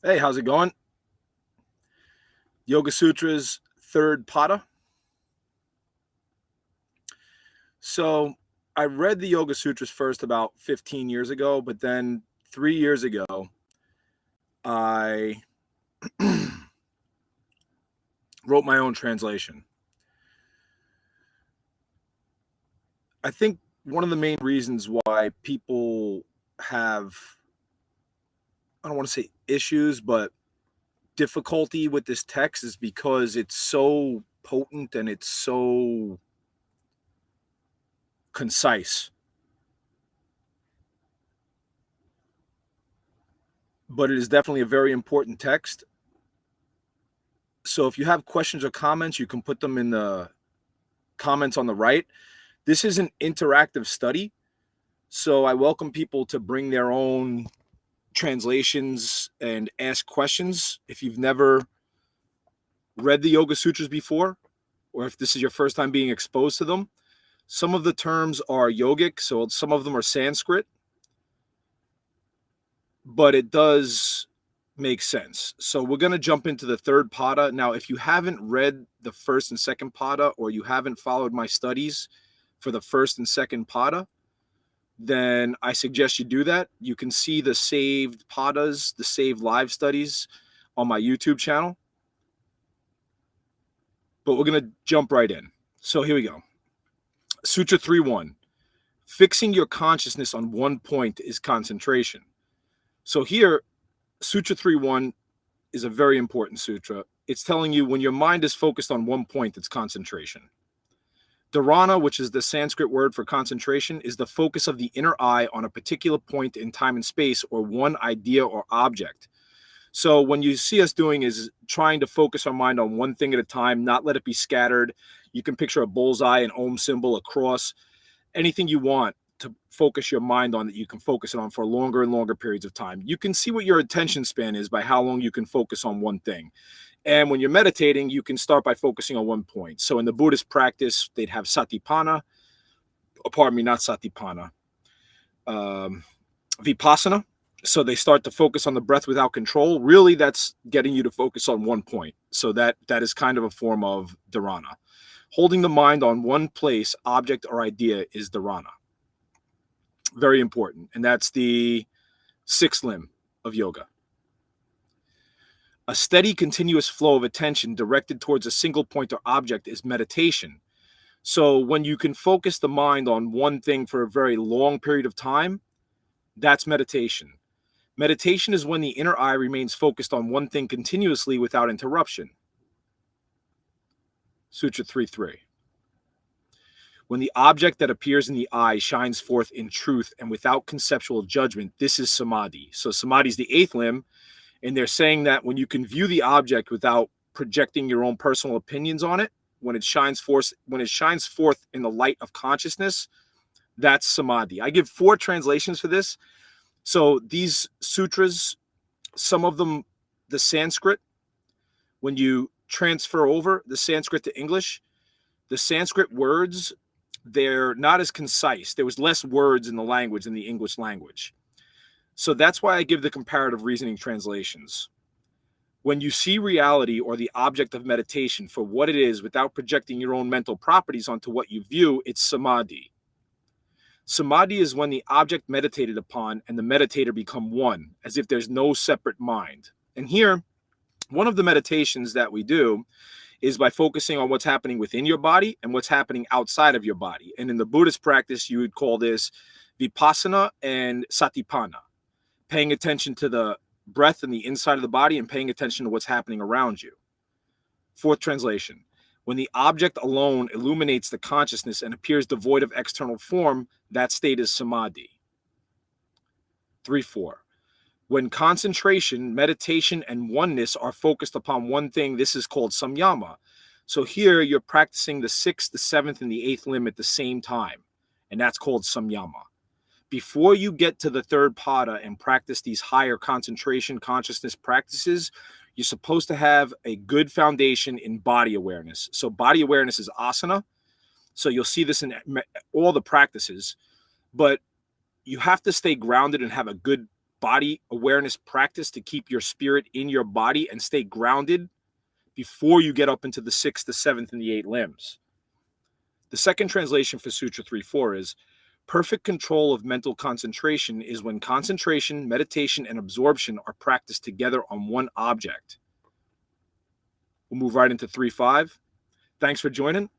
Hey, how's it going? Yoga Sutras, third pada. So I read the Yoga Sutras first about 15 years ago, but then 3 years ago, I wrote my own translation. I think one of the main reasons why people have, I don't want to say issues, but difficulty with this text is because it's so potent and it's so concise. But it is definitely a very important text. So if you have questions or comments, you can put them in the comments on the right. This is an interactive study, so I welcome people to bring their own translations and ask questions. If you've never read the Yoga Sutras before, or if this is your first time being exposed to them, some of the terms are yogic, so some of them are Sanskrit, but it does make sense. So we're going to jump into the third pada. Now, if you haven't read the first and second pada, or you haven't followed my studies for the first and second pada, then I suggest you do that. You can see the saved padas, the saved live studies on my YouTube channel. But we're going to jump right in. So here we go. Sutra 3.1. Fixing your consciousness on one point is concentration. So here, Sutra 3.1 is a very important sutra. It's telling you when your mind is focused on one point, it's concentration. Dharana, which is the Sanskrit word for concentration, is the focus of the inner eye on a particular point in time and space, or one idea or object. So when you see us doing is trying to focus our mind on one thing at a time, not let it be scattered. You can picture a bullseye, an Om symbol, a cross, anything you want to focus your mind on that you can focus it on for longer and longer periods of time. You can see what your attention span is by how long you can focus on one thing. And when you're meditating, you can start by focusing on one point. So in the Buddhist practice, they'd have satipana, not satipana, vipassana. So they start to focus on the breath without control. Really, that's getting you to focus on one point. So that is kind of a form of dharana. Holding the mind on one place, object, or idea is dharana. Very important. And that's the sixth limb of yoga. A steady, continuous flow of attention directed towards a single point or object is meditation. So when you can focus the mind on one thing for a very long period of time, that's meditation. Meditation is when the inner eye remains focused on one thing continuously without interruption. Sutra 3.3. When the object that appears in the eye shines forth in truth and without conceptual judgment, this is samadhi. So samadhi is the eighth limb. And they're saying that when you can view the object without projecting your own personal opinions on it, when it shines forth in the light of consciousness, that's samadhi. I give 4 translations for this. So these sutras, some of them, the Sanskrit, when you transfer over the Sanskrit to English, the Sanskrit words, they're not as concise. There was less words in the language than the English language. So that's why I give the comparative reasoning translations. When you see reality or the object of meditation for what it is without projecting your own mental properties onto what you view, it's samadhi. Samadhi is when the object meditated upon and the meditator become one, as if there's no separate mind. And here, one of the meditations that we do is by focusing on what's happening within your body and what's happening outside of your body. And in the Buddhist practice, you would call this vipassana and satipana. Paying attention to the breath in the inside of the body and paying attention to what's happening around you. 4th translation. When the object alone illuminates the consciousness and appears devoid of external form, that state is samadhi. 3.4. When concentration, meditation, and oneness are focused upon one thing, this is called samyama. So here you're practicing the 6th, the 7th, and the 8th limb at the same time, and that's called samyama. Before you get to the third pada and practice these higher concentration consciousness practices, you're supposed to have a good foundation in body awareness. So body awareness is asana. So you'll see this in all the practices, but you have to stay grounded and have a good body awareness practice to keep your spirit in your body and stay grounded before you get up into the 6th, the 7th, and the 8 limbs. The second translation for Sutra 3.4 is, perfect control of mental concentration is when concentration, meditation, and absorption are practiced together on one object. We'll move right into 3.5. Thanks for joining.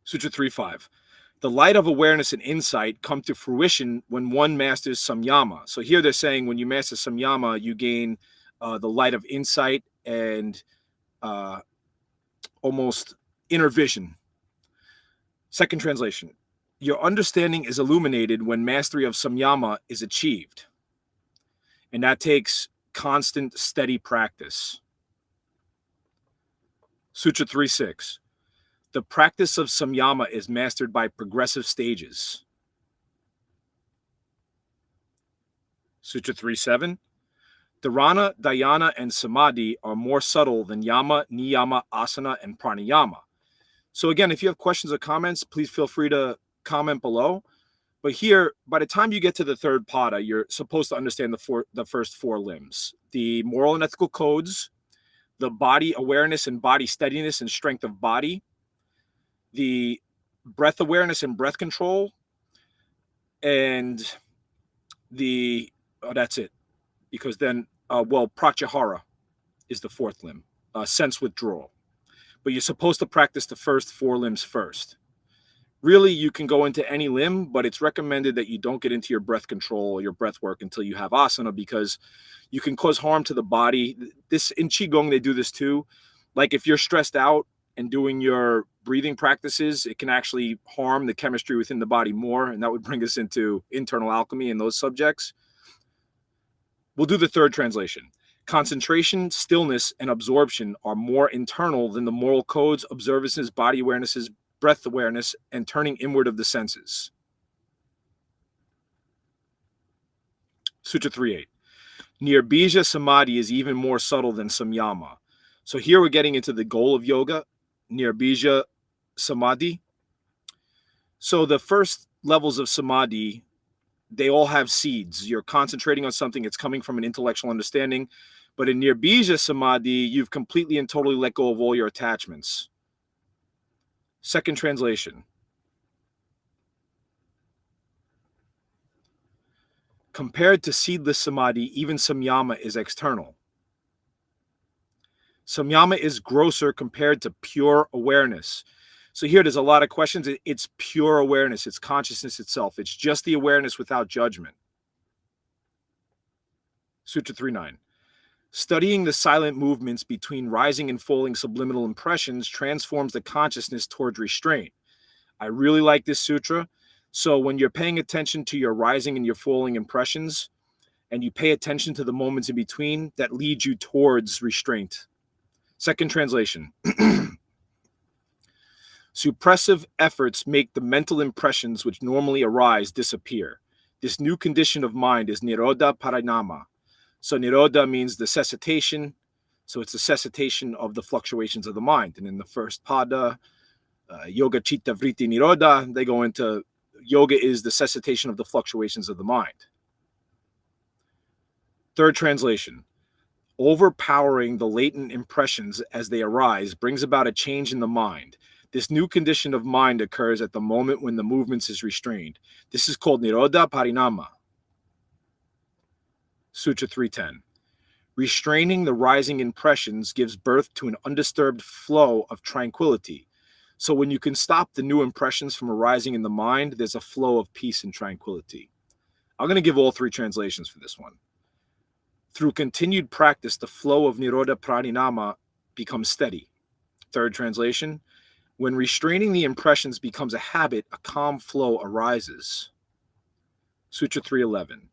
Sutra 3.5. The light of awareness and insight come to fruition when one masters samyama. So here they're saying when you master samyama, you gain the light of insight and almost inner vision. Second translation. Your understanding is illuminated when mastery of samyama is achieved. And that takes constant, steady practice. Sutra 3.6. The practice of samyama is mastered by progressive stages. Sutra 3.7. Dharana, dhyana, and samadhi are more subtle than yama, niyama, asana, and pranayama. So again, if you have questions or comments, please feel free to comment below. But here, by the time you get to the third pada, you're supposed to understand the first 4 limbs. The moral and ethical codes, the body awareness and body steadiness and strength of body, the breath awareness and breath control, and that's it. Because then, pratyahara is the 4th limb, sense withdrawal. But you're supposed to practice the first 4 limbs first. Really, you can go into any limb, but it's recommended that you don't get into your breath control or your breath work until you have asana, because you can cause harm to the body. This in Qigong, they do this too. Like if you're stressed out and doing your breathing practices, it can actually harm the chemistry within the body more, and that would bring us into internal alchemy and those subjects. We'll do the third translation. Concentration, stillness, and absorption are more internal than the moral codes, observances, body awarenesses, breath awareness, and turning inward of the senses. Sutra 3.8. Nirbija Samadhi is even more subtle than samyama. So here we're getting into the goal of yoga, Nirbija Samadhi. So the first levels of samadhi, they all have seeds. You're concentrating on something. It's coming from an intellectual understanding. But in Nirbija Samadhi, you've completely and totally let go of all your attachments. Second translation. Compared to seedless samadhi, even samyama is external. Samyama is grosser compared to pure awareness. So here there's a lot of questions. It's pure awareness. It's consciousness itself. It's just the awareness without judgment. Sutra 3.9. Studying the silent movements between rising and falling subliminal impressions transforms the consciousness towards restraint. I really like this sutra. So when you're paying attention to your rising and your falling impressions, and you pay attention to the moments in between, that lead you towards restraint. Second translation. Suppressive efforts make the mental impressions which normally arise disappear. This new condition of mind is Nirodha Parinama. So Nirodha means the cessation. So it's the cessation of the fluctuations of the mind. And in the first pada, Yoga Chitta Vritti Nirodha, they go into yoga is the cessation of the fluctuations of the mind. Third translation. Overpowering the latent impressions as they arise brings about a change in the mind. This new condition of mind occurs at the moment when the movements is restrained. This is called Nirodha Parinama. Sutra 3.10. Restraining the rising impressions gives birth to an undisturbed flow of tranquility. So when you can stop the new impressions from arising in the mind, there's a flow of peace and tranquility. I'm going to give all 3 translations for this one. Through continued practice, the flow of Nirodha Parinama becomes steady. Third translation. When restraining the impressions becomes a habit, a calm flow arises. Sutra 3.11.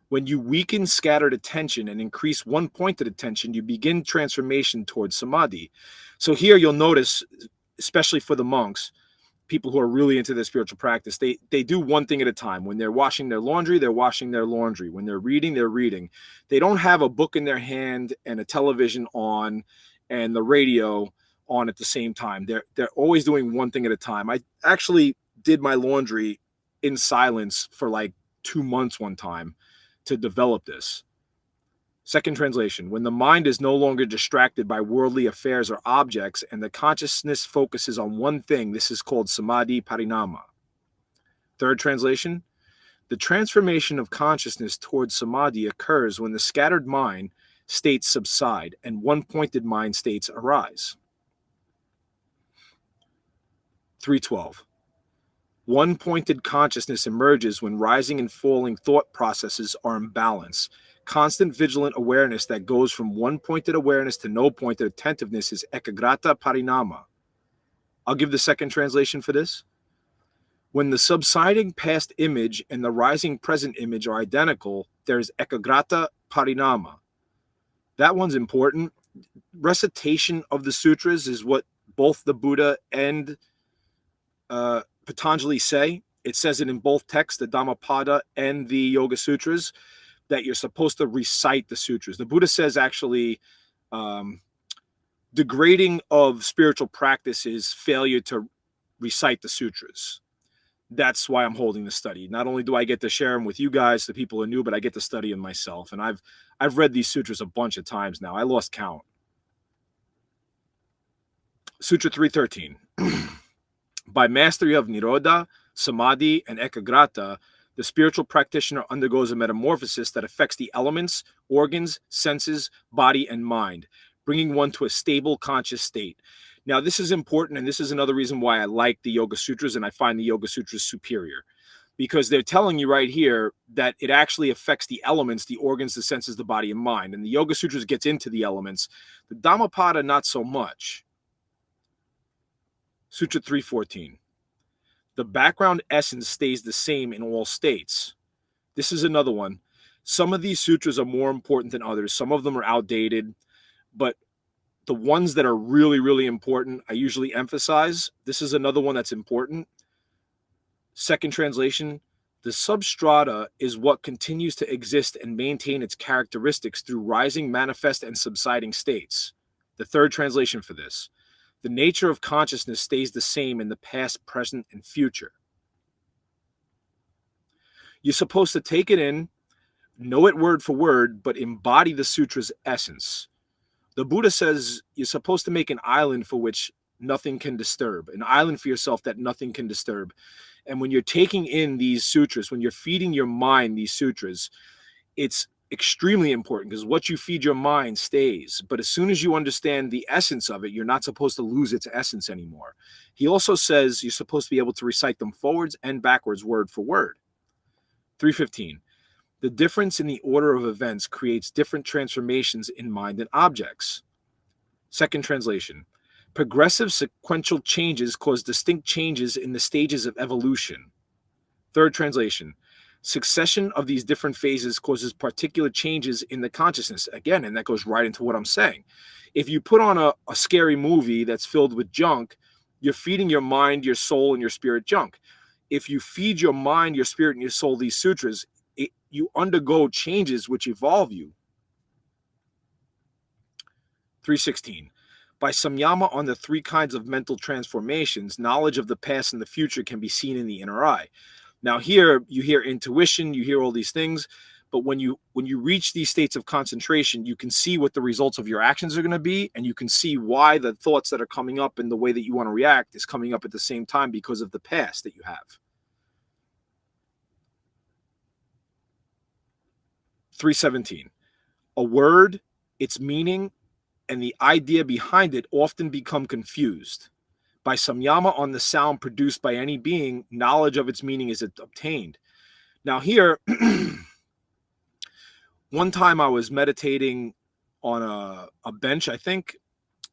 When you weaken scattered attention and increase one-pointed attention, you begin transformation towards samadhi. So here you'll notice, especially for the monks, people who are really into their spiritual practice, they do one thing at a time. When they're washing their laundry, they're washing their laundry. When they're reading. They don't have a book in their hand and a television on and the radio on at the same time. They're always doing one thing at a time. I actually did my laundry in silence for like 2 months one time to develop this. Second translation, when the mind is no longer distracted by worldly affairs or objects and the consciousness focuses on one thing, this is called samadhi parinama. Third translation, the transformation of consciousness towards samadhi occurs when the scattered mind states subside and one-pointed mind states arise. 312. One-pointed consciousness emerges when rising and falling thought processes are in balance. Constant vigilant awareness that goes from one-pointed awareness to no-pointed attentiveness is ekagrata parinama. I'll give the second translation for this. When the subsiding past image and the rising present image are identical, there is ekagrata parinama. That one's important. Recitation of the sutras is what both the Buddha and Patanjali say. It says it in both texts, the Dhammapada and the Yoga Sutras, that you're supposed to recite the sutras. The Buddha says actually degrading of spiritual practice is failure to recite the sutras. That's why I'm holding the study. Not only do I get to share them with you guys, the people who are new, but I get to study them myself. And I've read these sutras a bunch of times now. I lost count. Sutra 313. By mastery of Nirodha, Samadhi, and Ekagrata, the spiritual practitioner undergoes a metamorphosis that affects the elements, organs, senses, body, and mind, bringing one to a stable conscious state. Now, this is important, and this is another reason why I like the Yoga Sutras, and I find the Yoga Sutras superior, because they're telling you right here that it actually affects the elements, the organs, the senses, the body, and mind. And the Yoga Sutras gets into the elements. The Dhammapada, not so much. Sutra 314. The background essence stays the same in all states. This is another one. Some of these sutras are more important than others. Some of them are outdated, but the ones that are really, really important, I usually emphasize. This is another one that's important. Second translation, the substrata is what continues to exist and maintain its characteristics through rising, manifest, and subsiding states. The third translation for this, the nature of consciousness stays the same in the past, present, and future. You're supposed to take it in, know it word for word, but embody the sutra's essence. The Buddha says you're supposed to make an island for which nothing can disturb, an island for yourself that nothing can disturb. And when you're taking in these sutras, when you're feeding your mind these sutras, it's extremely important because what you feed your mind stays. But as soon as you understand the essence of it, you're not supposed to lose its essence anymore. He also says you're supposed to be able to recite them forwards and backwards, word for word. 315. The difference in the order of events creates different transformations in mind and objects. Second translation. Progressive sequential changes cause distinct changes in the stages of evolution. Third translation. Succession of these different phases causes particular changes in the consciousness. Again, and that goes right into what I'm saying. If you put on a scary movie that's filled with junk, you're feeding your mind, your soul, and your spirit junk. If you feed your mind, your spirit, and your soul these sutras, you undergo changes which evolve you. 316. By samyama on the three kinds of mental transformations, knowledge of the past and the future can be seen in the inner eye. Now here, you hear intuition, you hear all these things, but when you reach these states of concentration, you can see what the results of your actions are going to be, and you can see why the thoughts that are coming up and the way that you want to react is coming up at the same time because of the past that you have. 317. A word, its meaning, and the idea behind it often become confused. By samyama on the sound produced by any being, knowledge of its meaning is obtained. Now here, one time I was meditating on a bench, I think,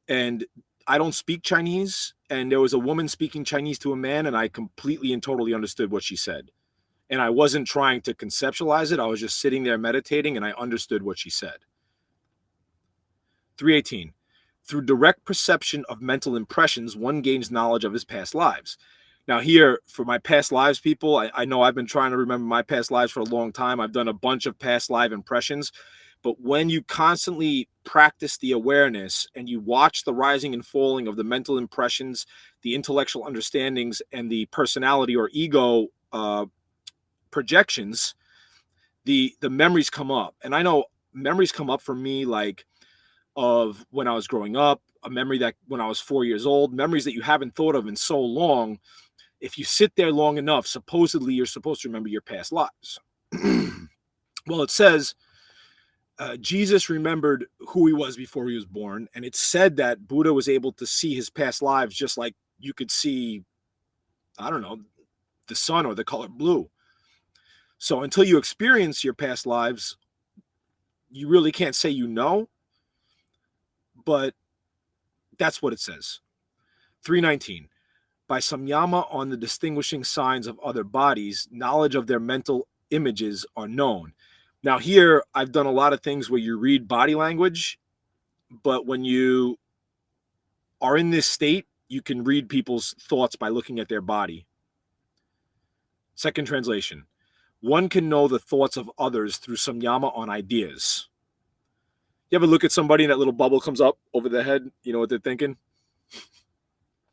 and I don't speak Chinese, and there was a woman speaking Chinese to a man, and I completely and totally understood what she said. And I wasn't trying to conceptualize it. I was just sitting there meditating, and I understood what she said. 318. Through direct perception of mental impressions, one gains knowledge of his past lives. Now here, for my past lives people, I know I've been trying to remember my past lives for a long time. I've done a bunch of past live impressions. But when you constantly practice the awareness and you watch the rising and falling of the mental impressions, the intellectual understandings, and the personality or ego projections, the memories come up. And I know memories come up for me, like of when I was growing up, a memory that when I was 4 years old, memories that you haven't thought of in so long. If you sit there long enough, supposedly you're supposed to remember your past lives. Well, it says Jesus remembered who he was before he was born, and it's said that Buddha was able to see his past lives just like you could see, I don't know, the sun or the color blue. So until you experience your past lives, you really can't say you know, but that's what it says. 319. By samyama on the distinguishing signs of other bodies, knowledge of their mental images are known. Now, here, I've done a lot of things where you read body language, but when you are in this state, you can read people's thoughts by looking at their body. Second translation. One can know the thoughts of others through samyama on ideas. You ever look at somebody and that little bubble comes up over their head? You know what they're thinking?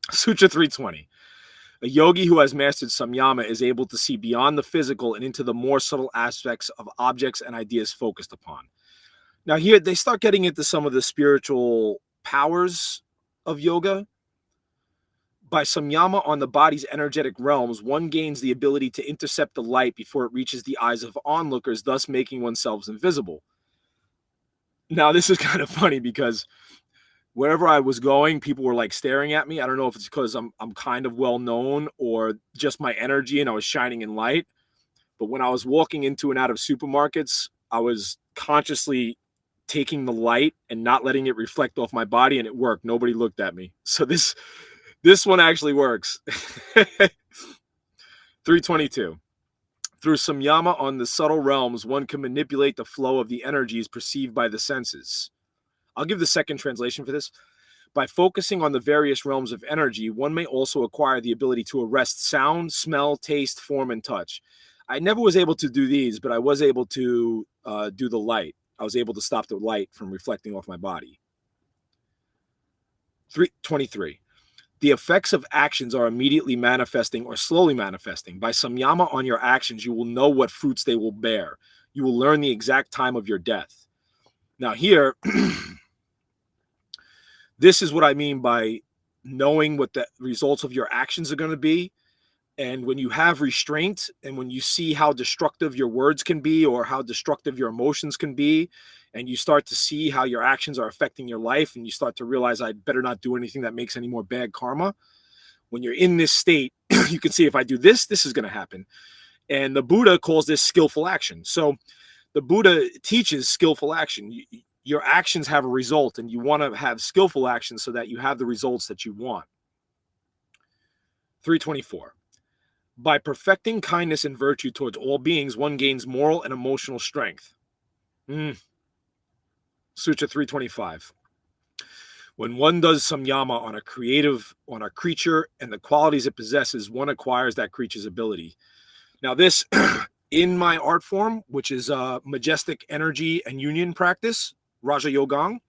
Sutra 320. A yogi who has mastered samyama is able to see beyond the physical and into the more subtle aspects of objects and ideas focused upon. Now, here they start getting into some of the spiritual powers of yoga. By samyama on the body's energetic realms, one gains the ability to intercept the light before it reaches the eyes of onlookers, thus making oneself invisible. Now, this is kind of funny because wherever I was going, people were like staring at me. I don't know if it's because I'm kind of well known or just my energy and I was shining in light. But when I was walking into and out of supermarkets, I was consciously taking the light and not letting it reflect off my body, and it worked. Nobody looked at me. So this one actually works. 322. Through samyama on the subtle realms, one can manipulate the flow of the energies perceived by the senses. I'll give the second translation for this. By focusing on the various realms of energy, one may also acquire the ability to arrest sound, smell, taste, form, and touch. I never was able to do these, but I was able to do the light. I was able to stop the light from reflecting off my body. 323. The effects of actions are immediately manifesting or slowly manifesting. By samyama on your actions, you will know what fruits they will bear. You will learn the exact time of your death. Now here, this is what I mean by knowing what the results of your actions are going to be. And when you have restraint and when you see how destructive your words can be or how destructive your emotions can be, and you start to see how your actions are affecting your life and you start to realize I'd better not do anything that makes any more bad karma. When you're in this state, you can see if I do this, this is going to happen. And the Buddha calls this skillful action. So the Buddha teaches skillful action. Your actions have a result and you want to have skillful action so that you have the results that you want. 324. By perfecting kindness and virtue towards all beings, one gains moral and emotional strength. Sutra 325. When one does samyama on a creature and the qualities it possesses, one acquires that creature's ability. Now this, in my art form, which is majestic energy and union practice, Raja Yogang,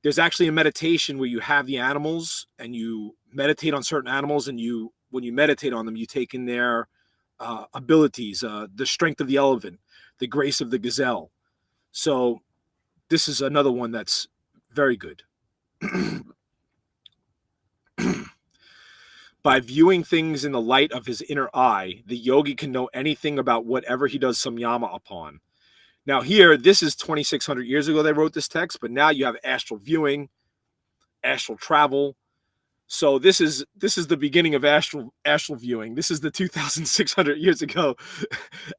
there's actually a meditation where you have the animals and you meditate on certain animals, and when you meditate on them, you take in their abilities, the strength of the elephant, the grace of the gazelle. So this is another one that's very good. By viewing things in the light of his inner eye, the yogi can know anything about whatever he does samyama upon. Now here, this is 2,600 years ago they wrote this text, but now you have astral viewing, astral travel. So this is the beginning of astral viewing. This is the 2,600 years ago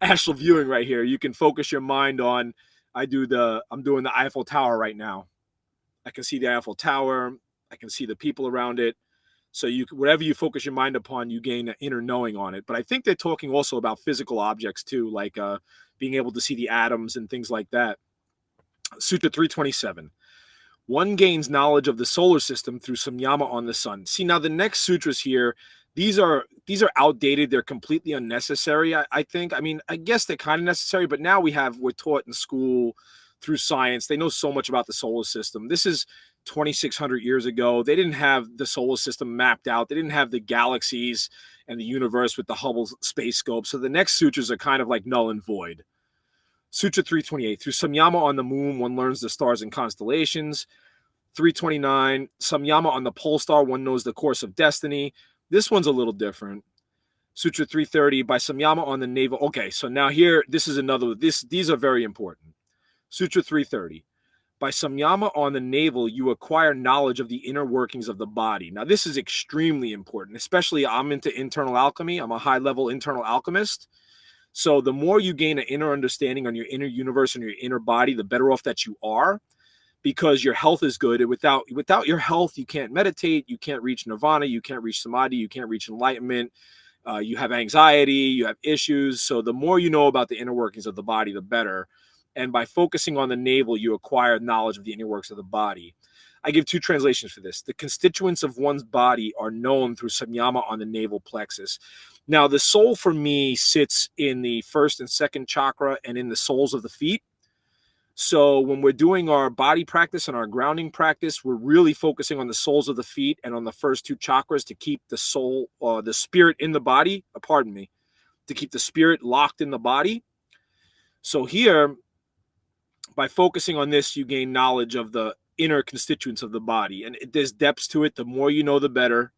astral viewing right here. You can focus your mind on. I'm doing the Eiffel Tower right now. I can see the Eiffel Tower. I can see the people around it. So whatever you focus your mind upon, you gain an inner knowing on it. But I think they're talking also about physical objects too, like being able to see the atoms and things like that. Sutra 327. One gains knowledge of the solar system through samyama on the sun. See, now the next sutras here, these are outdated. They're completely unnecessary. I think. I mean, I guess they're kind of necessary, but now we're taught in school through science. They know so much about the solar system. This is 2,600 years ago. They didn't have the solar system mapped out. They didn't have the galaxies and the universe with the Hubble space scope. So the next sutras are kind of like null and void. Sutra 328. Through Samyama on the moon, one learns the stars and constellations. 329. Samyama on the pole star, one knows the course of destiny. This one's a little different. Sutra 330. By Samyama on the navel. Okay, so now here, this is another. These are very important. Sutra 330. By Samyama on the navel, you acquire knowledge of the inner workings of the body. Now, this is extremely important, especially I'm into internal alchemy. I'm a high-level internal alchemist. So the more you gain an inner understanding on your inner universe and your inner body, the better off that you are, because your health is good. And without your health, you can't meditate, you can't reach nirvana, you can't reach samadhi, you can't reach enlightenment. You have anxiety, you have issues. So the more you know about the inner workings of the body, the better. And by focusing on the navel, you acquire knowledge of the inner works of the body. I give two translations for this. The constituents of one's body are known through samyama on the navel plexus. Now, the soul for me sits in the first and second chakra and in the soles of the feet. So when we're doing our body practice and our grounding practice, we're really focusing on the soles of the feet and on the first two chakras to keep the soul, the spirit in the body, to keep the spirit locked in the body. So here, by focusing on this, you gain knowledge of the inner constituents of the body. And there's depths to it. The more you know, the better.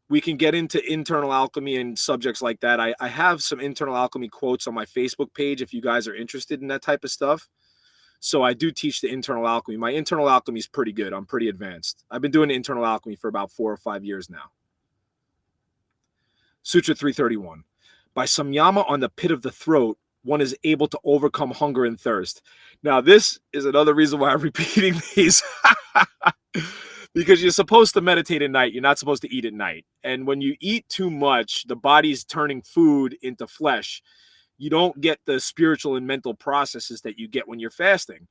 We can get into internal alchemy and subjects like that. I have some internal alchemy quotes on my Facebook page if you guys are interested in that type of stuff. So I do teach the internal alchemy. My internal alchemy is pretty good. I'm pretty advanced. I've been doing internal alchemy for about 4 or 5 years now. Sutra 331. By samyama on the pit of the throat, one is able to overcome hunger and thirst. Now, this is another reason why I'm repeating these. Because you're supposed to meditate at night. You're not supposed to eat at night. And when you eat too much, the body's turning food into flesh. You don't get the spiritual and mental processes that you get when you're fasting.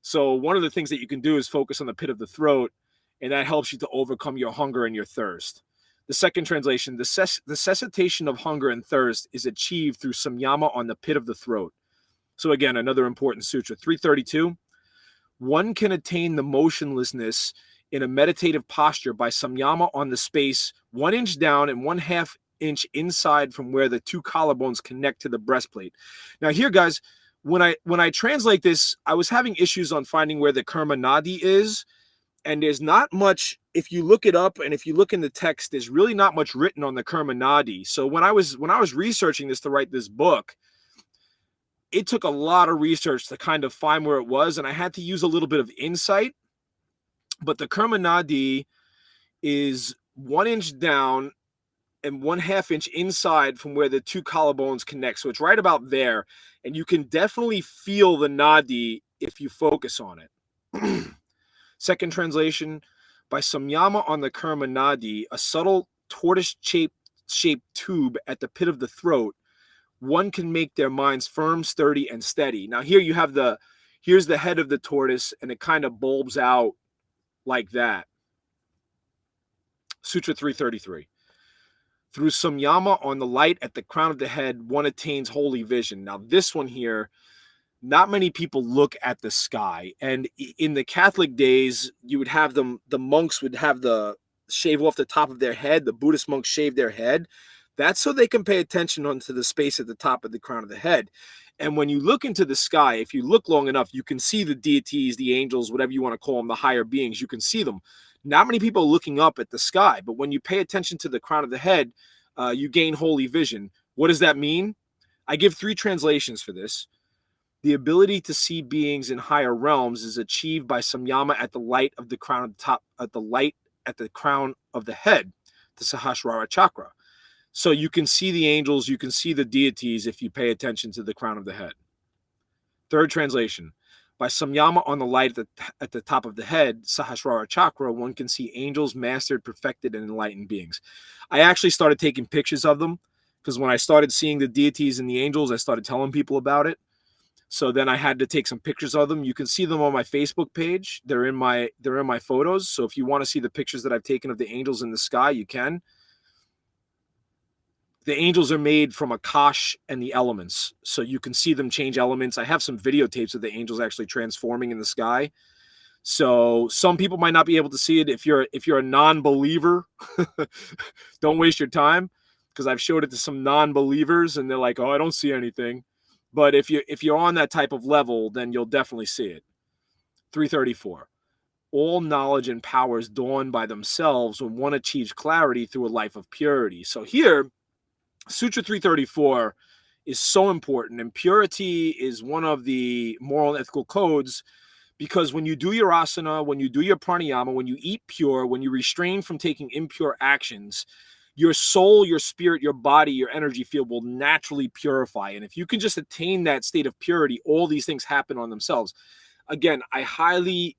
So one of the things that you can do is focus on the pit of the throat, and that helps you to overcome your hunger and your thirst. The second translation, the cessation of hunger and thirst is achieved through samyama on the pit of the throat. So again, another important sutra. 332, one can attain the motionlessness in a meditative posture by samyama on the space 1 inch down and 1/2 inch inside from where the two collarbones connect to the breastplate. Now here, guys, when I translate this, I was having issues on finding where the karma nadi is, and there's not much. If you look it up and if you look in the text, there's really not much written on the karma nadi. So when I was researching this to write this book, it took a lot of research to kind of find where it was, and I had to use a little bit of insight. But the karma nadi is 1 inch down and 1/2 inch inside from where the two collarbones connect. So it's right about there. And you can definitely feel the nadi if you focus on it. Second translation, by samyama on the karma nadi, a subtle tortoise-shaped tube at the pit of the throat, one can make their minds firm, sturdy, and steady. Now here you have here's the head of the tortoise, and it kind of bulbs out like that. Sutra 333. Through samyama on the light at the crown of the head, one attains holy vision. Now this one here, not many people look at the sky. And in the Catholic days, you would have the monks would have the shave off the top of their head. The Buddhist monks shave their head. That's so they can pay attention onto the space at the top of the crown of the head. And when you look into the sky, if you look long enough, you can see the deities, the angels, whatever you want to call them, the higher beings. You can see them. Not many people are looking up at the sky, but when you pay attention to the crown of the head, you gain holy vision. What does that mean? I give 3 translations for this. The ability to see beings in higher realms is achieved by samyama at the light of the crown of the top, at the light at the crown of the head, the Sahasrara chakra. So you can see the angels, you can see the deities if you pay attention to the crown of the head. Third translation, by samyama on the light at the top of the head, Sahasrara chakra, one can see angels, mastered, perfected, and enlightened beings. I actually started taking pictures of them because when I started seeing the deities and the angels, I started telling people about it. So then I had to take some pictures of them. You can see them on my Facebook page. They're in my photos. So if you want to see the pictures that I've taken of the angels in the sky, you can. The angels are made from Akash and the elements, so you can see them change elements. I have some videotapes of the angels actually transforming in the sky. So some people might not be able to see it. If you're a non-believer, don't waste your time, because I've showed it to some non-believers and they're like, "Oh, I don't see anything." But if you're on that type of level, then you'll definitely see it. 334. All knowledge and powers dawn by themselves when one achieves clarity through a life of purity. So here, Sutra 334 is so important, and purity is one of the moral and ethical codes, because when you do your asana, when you do your pranayama, when you eat pure, when you restrain from taking impure actions, your soul, your spirit, your body, your energy field will naturally purify. And if you can just attain that state of purity, all these things happen on themselves. Again, I highly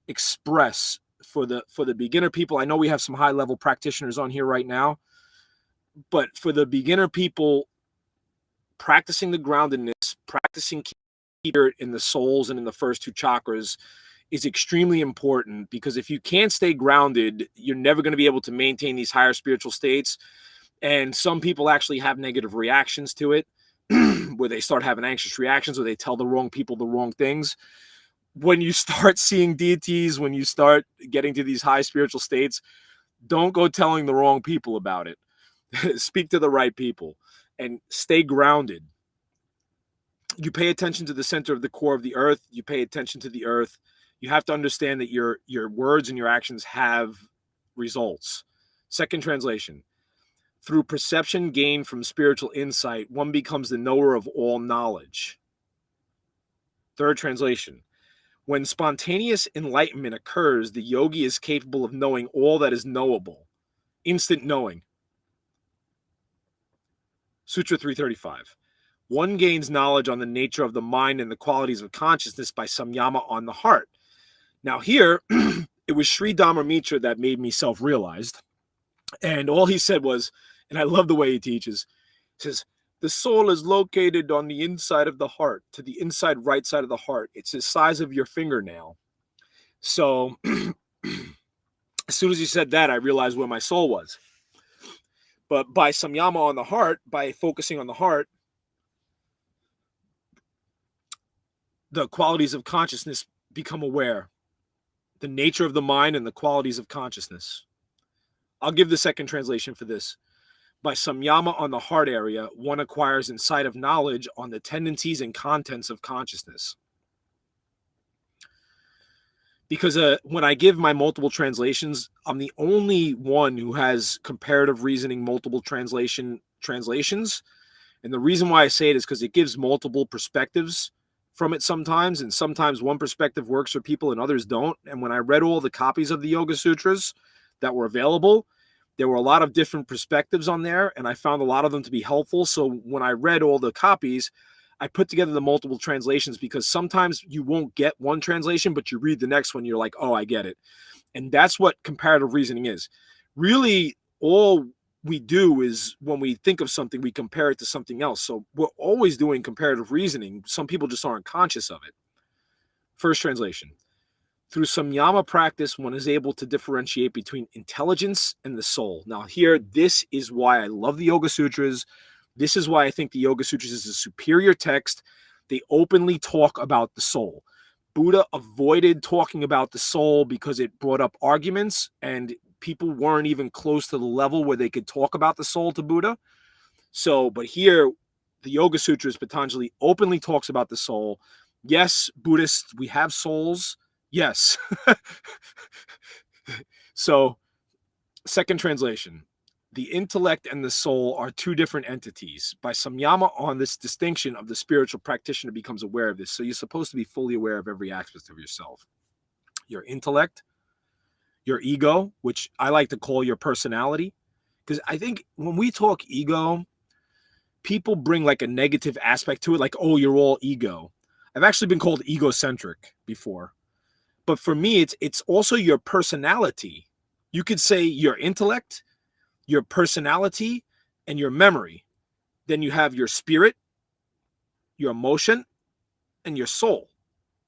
express for the beginner people. I know we have some high level practitioners on here right now, but for the beginner people, practicing the groundedness, practicing spirit in the souls and in the first two chakras is extremely important, because if you can't stay grounded, you're never going to be able to maintain these higher spiritual states. And some people actually have negative reactions to it, where they start having anxious reactions, or they tell the wrong people the wrong things. When you start seeing deities, when you start getting to these high spiritual states, don't go telling the wrong people about it. Speak to the right people and stay grounded. You pay attention to the center of the core of the earth. You pay attention to the earth. You have to understand that your words and your actions have results. Second translation. Through perception gained from spiritual insight, one becomes the knower of all knowledge. Third translation. When spontaneous enlightenment occurs, the yogi is capable of knowing all that is knowable. Instant knowing. Sutra 335. One gains knowledge on the nature of the mind and the qualities of consciousness by samyama on the heart. Now here, it was Sri Dhamma Mitra that made me self-realized. And all he said was, and I love the way he teaches, he says, the soul is located on the inside of the heart, to the inside right side of the heart. It's the size of your fingernail. So as soon as he said that, I realized where my soul was. But by samyama on the heart, by focusing on the heart, the qualities of consciousness become aware. The nature of the mind and the qualities of consciousness. I'll give the second translation for this. By samyama on the heart area, one acquires insight of knowledge on the tendencies and contents of consciousness. Because when I give my multiple translations, I'm the only one who has comparative reasoning multiple translations. And the reason why I say it is because it gives multiple perspectives from it sometimes, and sometimes one perspective works for people and others don't. And when I read all the copies of the Yoga Sutras that were available, there were a lot of different perspectives on there, and I found a lot of them to be helpful. So when I read all the copies, I put together the multiple translations, because sometimes you won't get one translation, but you read the next one, you're like, oh, I get it. And that's what comparative reasoning is. Really, all we do is when we think of something, we compare it to something else. So we're always doing comparative reasoning. Some people just aren't conscious of it. First translation. Through samyama practice, one is able to differentiate between intelligence and the soul. Now here, this is why I love the Yoga Sutras. This is why I think the Yoga Sutras is a superior text. They openly talk about the soul. Buddha avoided talking about the soul because it brought up arguments, and people weren't even close to the level where they could talk about the soul to Buddha. So, but here, the Yoga Sutras, Patanjali openly talks about the soul. Yes, Buddhists, we have souls. Yes. So, second translation. The intellect and the soul are two different entities. By samyama on this distinction of the spiritual practitioner becomes aware of this. So you're supposed to be fully aware of every aspect of yourself. Your intellect, your ego, which I like to call your personality. Because I think when we talk ego, people bring like a negative aspect to it, like, oh, you're all ego. I've actually been called egocentric before. But for me, it's also your personality. You could say your intellect, your personality, and your memory. Then you have your spirit, your emotion, and your soul,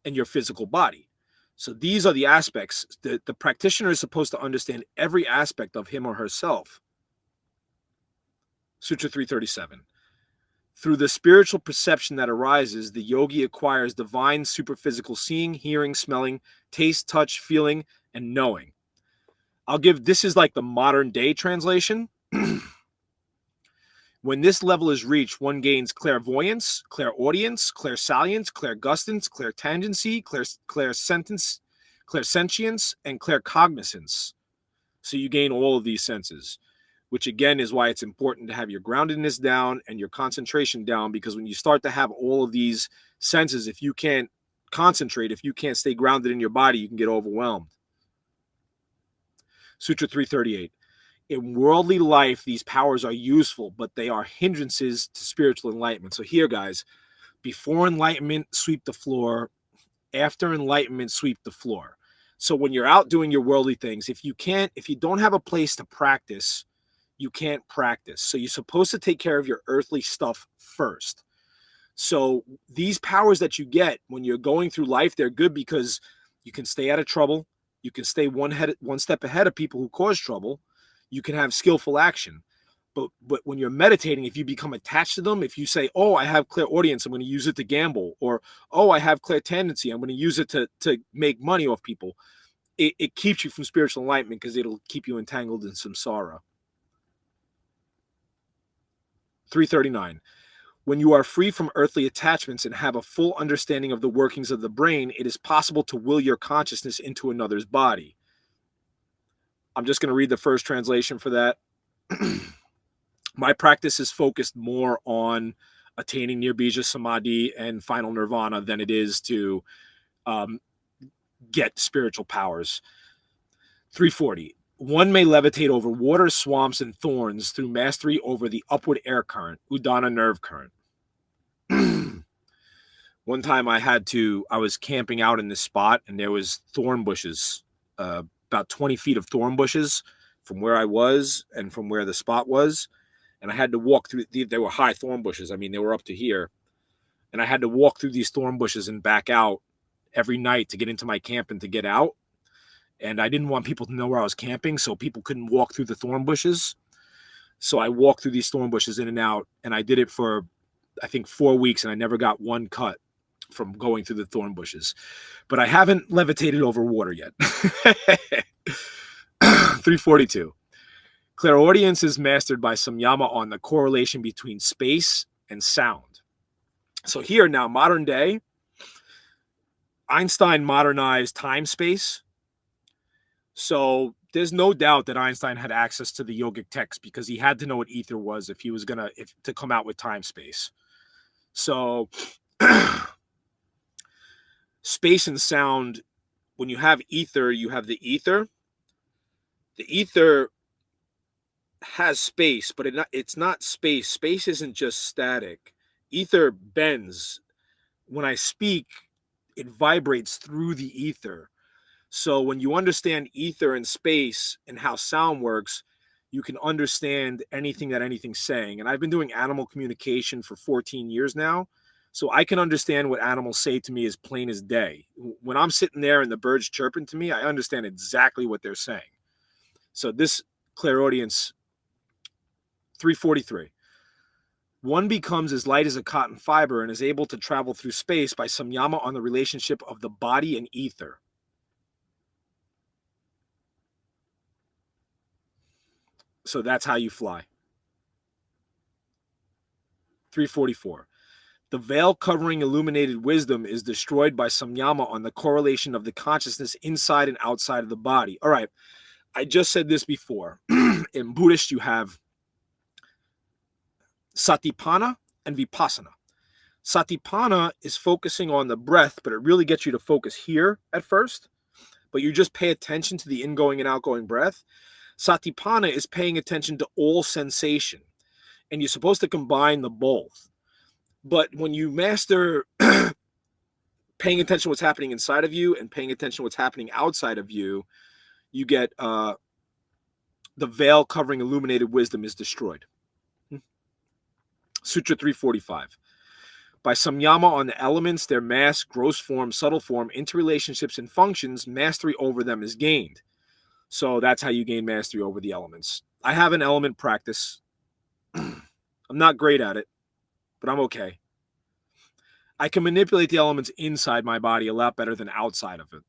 and your physical body. So these are the aspects that the practitioner is supposed to understand every aspect of him or herself. Sutra 337. Through the spiritual perception that arises, the yogi acquires divine superphysical seeing, hearing, smelling, taste, touch, feeling, and knowing. This is like the modern day translation. When this level is reached, one gains clairvoyance, clairaudience, clairsalience, clairgustance, clairtangency, clairsentience, and claircognizance. So you gain all of these senses, which again is why it's important to have your groundedness down and your concentration down, because when you start to have all of these senses, if you can't concentrate, if you can't stay grounded in your body, you can get overwhelmed. Sutra 338. In worldly life, these powers are useful, but they are hindrances to spiritual enlightenment. So here, guys, before enlightenment, sweep the floor. After enlightenment, sweep the floor. So when you're out doing your worldly things, if you don't have a place to practice, you can't practice. So you're supposed to take care of your earthly stuff first. So these powers that you get when you're going through life, they're good because you can stay out of trouble. You can stay one step ahead of people who cause trouble. You can have skillful action. But when you're meditating, if you become attached to them, if you say, oh, I have clairaudience, I'm going to use it to gamble, or, oh, I have clairtendency, I'm going to use it to make money off people, it keeps you from spiritual enlightenment because it'll keep you entangled in samsara. 339. When you are free from earthly attachments and have a full understanding of the workings of the brain, it is possible to will your consciousness into another's body. I'm just going to read the first translation for that. My practice is focused more on attaining nirbija samadhi and final nirvana than it is to get spiritual powers. 340. One may levitate over water, swamps, and thorns through mastery over the upward air current, Udana nerve current. One time I was camping out in this spot, and there was thorn bushes, about 20 feet of thorn bushes from where I was and from where the spot was. And I had to walk through. They were high thorn bushes. I mean, they were up to here. And I had to walk through these thorn bushes and back out every night to get into my camp and to get out. And I didn't want people to know where I was camping, so people couldn't walk through the thorn bushes. So I walked through these thorn bushes in and out, and I did it for, I think, 4 weeks, and I never got one cut from going through the thorn bushes. But I haven't levitated over water yet. 342. Clairaudience is mastered by samyama on the correlation between space and sound. So here now, modern day, Einstein modernized time-space. So there's no doubt that Einstein had access to the yogic text because he had to know what ether was if he was to come out with time-space. So space and sound, when you have ether, you have the ether. The ether has space, but it's not space. Space isn't just static. Ether bends. When I speak, it vibrates through the ether. So when you understand ether and space and how sound works, you can understand anything that anything's saying. And I've been doing animal communication for 14 years now, so I can understand what animals say to me as plain as day. When I'm sitting there and the birds chirping to me, I understand exactly what they're saying. So this clairaudience, 343. One becomes as light as a cotton fiber and is able to travel through space by samyama on the relationship of the body and ether. So that's how you fly. 344. The veil covering illuminated wisdom is destroyed by samyama on the correlation of the consciousness inside and outside of the body. All right. I just said this before. In Buddhist, you have satipana and vipassana. Satipana is focusing on the breath, but it really gets you to focus here at first. But you just pay attention to the ingoing and outgoing breath. Satipana is paying attention to all sensation, and you're supposed to combine the both. But when you master paying attention to what's happening inside of you and paying attention to what's happening outside of you, you get the veil covering illuminated wisdom is destroyed. Sutra 345. By samyama on the elements, their mass, gross form, subtle form, interrelationships, and functions, mastery over them is gained. So that's how you gain mastery over the elements. I have an element practice. I'm not great at it, but I'm okay. I can manipulate the elements inside my body a lot better than outside of it.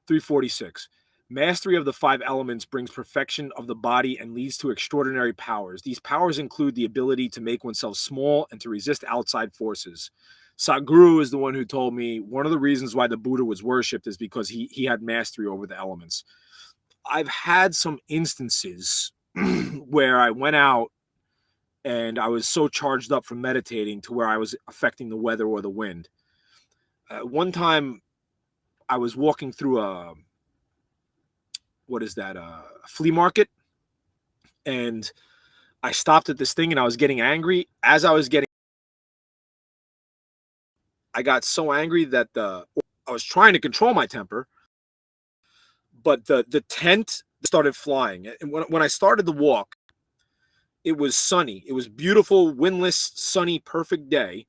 346. Mastery of the 5 elements brings perfection of the body and leads to extraordinary powers. These powers include the ability to make oneself small and to resist outside forces. Sadhguru is the one who told me one of the reasons why the Buddha was worshipped is because he had mastery over the elements. I've had some instances where I went out and I was so charged up from meditating to where I was affecting the weather or the wind. One time I was walking through a flea market, and I stopped at this thing and I was getting angry. As I was getting, I got so angry that I was trying to control my temper, but the tent started flying. And when I started the walk, it was sunny. It was beautiful, windless, sunny, perfect day.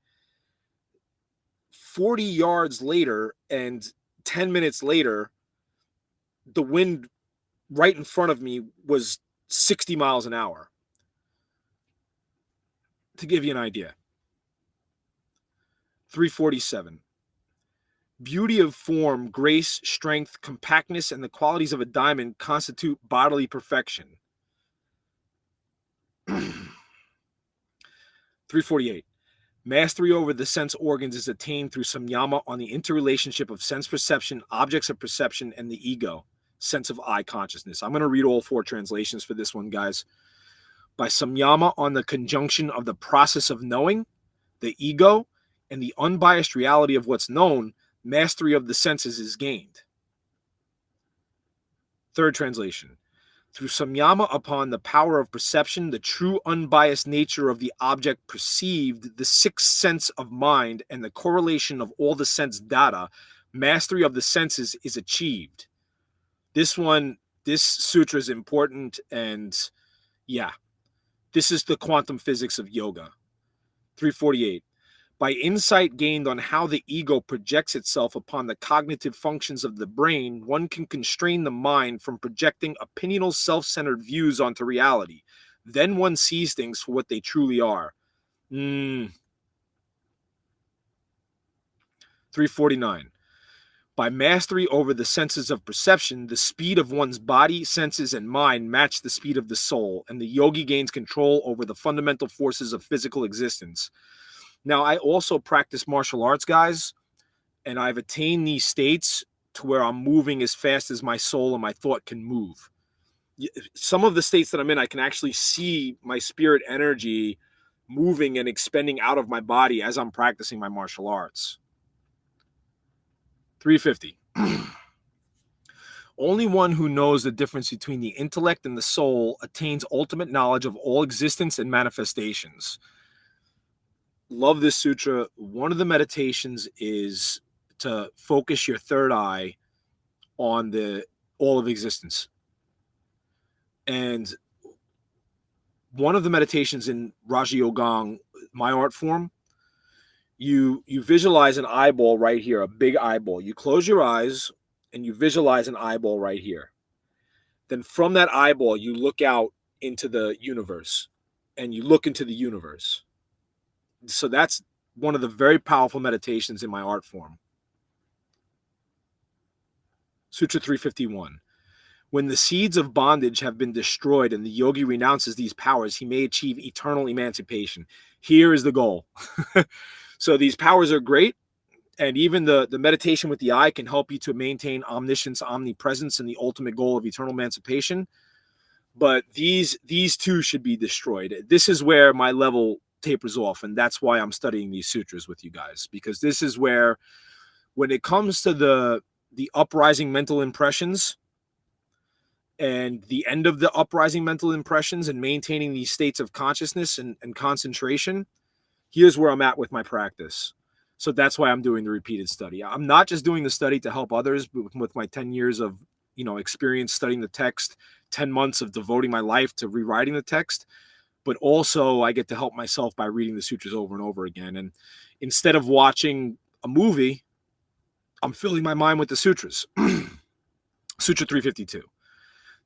40 yards later and 10 minutes later, the wind right in front of me was 60 miles an hour. To give you an idea. 347. Beauty of form, grace, strength, compactness, and the qualities of a diamond constitute bodily perfection. 348. Mastery over the sense organs is attained through samyama on the interrelationship of sense perception, objects of perception, and the ego, sense of I consciousness. I'm going to read all 4 translations for this one, guys. By samyama on the conjunction of the process of knowing, the ego, and the unbiased reality of what's known, mastery of the senses is gained. 3rd translation. Through samyama upon the power of perception, the true unbiased nature of the object perceived, the 6th sense of mind, and the correlation of all the sense data, mastery of the senses is achieved. This sutra is important, and yeah, this is the quantum physics of yoga. 348. By insight gained on how the ego projects itself upon the cognitive functions of the brain, one can constrain the mind from projecting opinional self-centered views onto reality. Then one sees things for what they truly are. 349. By mastery over the senses of perception, the speed of one's body, senses, and mind match the speed of the soul, and the yogi gains control over the fundamental forces of physical existence. Now, I also practice martial arts, guys, and I've attained these states to where I'm moving as fast as my soul and my thought can move. Some of the states that I'm in, I can actually see my spirit energy moving and expending out of my body as I'm practicing my martial arts. 350. Only one who knows the difference between the intellect and the soul attains ultimate knowledge of all existence and manifestations. Love this sutra. One of the meditations is to focus your third eye on all of existence. And one of the meditations in Raja Yogang, my art form, you visualize an eyeball right here, a big eyeball. You close your eyes and you visualize an eyeball right here. Then from that eyeball, you look out into the universe and you look into the universe. So that's one of the very powerful meditations in my art form. Sutra 351. When the seeds of bondage have been destroyed and the yogi renounces these powers, he may achieve eternal emancipation. Here is the goal. So these powers are great, and even the meditation with the eye can help you to maintain omniscience, omnipresence, and the ultimate goal of eternal emancipation. But these 2 should be destroyed. This is where my level tapers off, and that's why I'm studying these sutras with you guys, because this is where, when it comes to the uprising mental impressions and the end of the uprising mental impressions and maintaining these states of consciousness and concentration, here's where I'm at with my practice. So that's why I'm doing the repeated study. I'm not just doing the study to help others, but with my 10 years of experience studying the text, 10 months of devoting my life to rewriting the text, but also I get to help myself by reading the sutras over and over again. And instead of watching a movie, I'm filling my mind with the sutras. Sutra 352.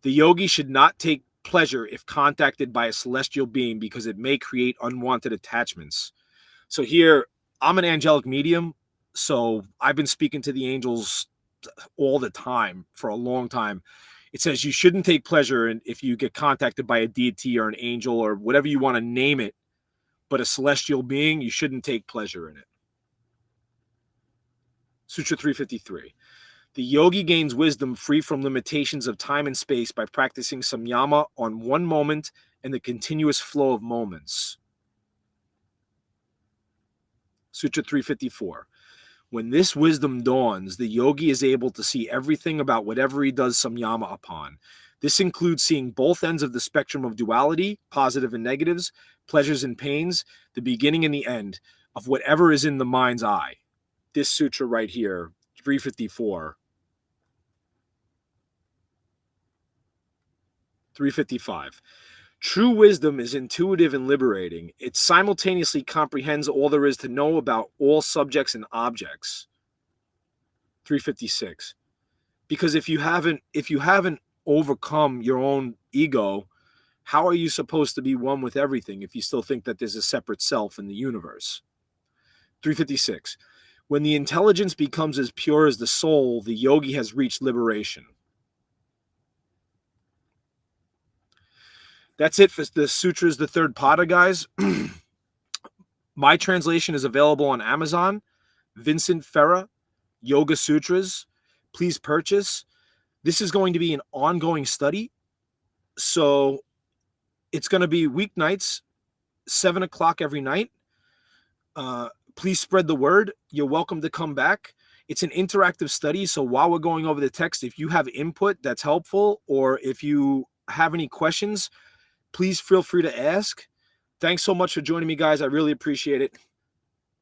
The yogi should not take pleasure if contacted by a celestial being because it may create unwanted attachments. So here, I'm an angelic medium, so I've been speaking to the angels all the time for a long time. It says you shouldn't take pleasure if you get contacted by a deity or an angel or whatever you want to name it, but a celestial being, you shouldn't take pleasure in it. Sutra 353. The yogi gains wisdom free from limitations of time and space by practicing samyama on one moment and the continuous flow of moments. Sutra 354. When this wisdom dawns, the yogi is able to see everything about whatever he does samyama upon. This includes seeing both ends of the spectrum of duality, positive and negatives, pleasures and pains, the beginning and the end of whatever is in the mind's eye. This sutra right here, 354. 355. True wisdom is intuitive and liberating. It simultaneously comprehends all there is to know about all subjects and objects. 356. Because if you haven't overcome your own ego, how are you supposed to be one with everything if you still think that there's a separate self in the universe? 356. When the intelligence becomes as pure as the soul, the yogi has reached liberation. That's it for the Sutras, the third pada, guys. My translation is available on Amazon. Vincent Ferra, Yoga Sutras. Please purchase. This is going to be an ongoing study. So it's going to be weeknights, 7 o'clock every night. Please spread the word. You're welcome to come back. It's an interactive study. So while we're going over the text, if you have input that's helpful, or if you have any questions, please feel free to ask. Thanks so much for joining me, guys. I really appreciate it.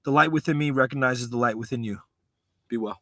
The light within me recognizes the light within you. Be well.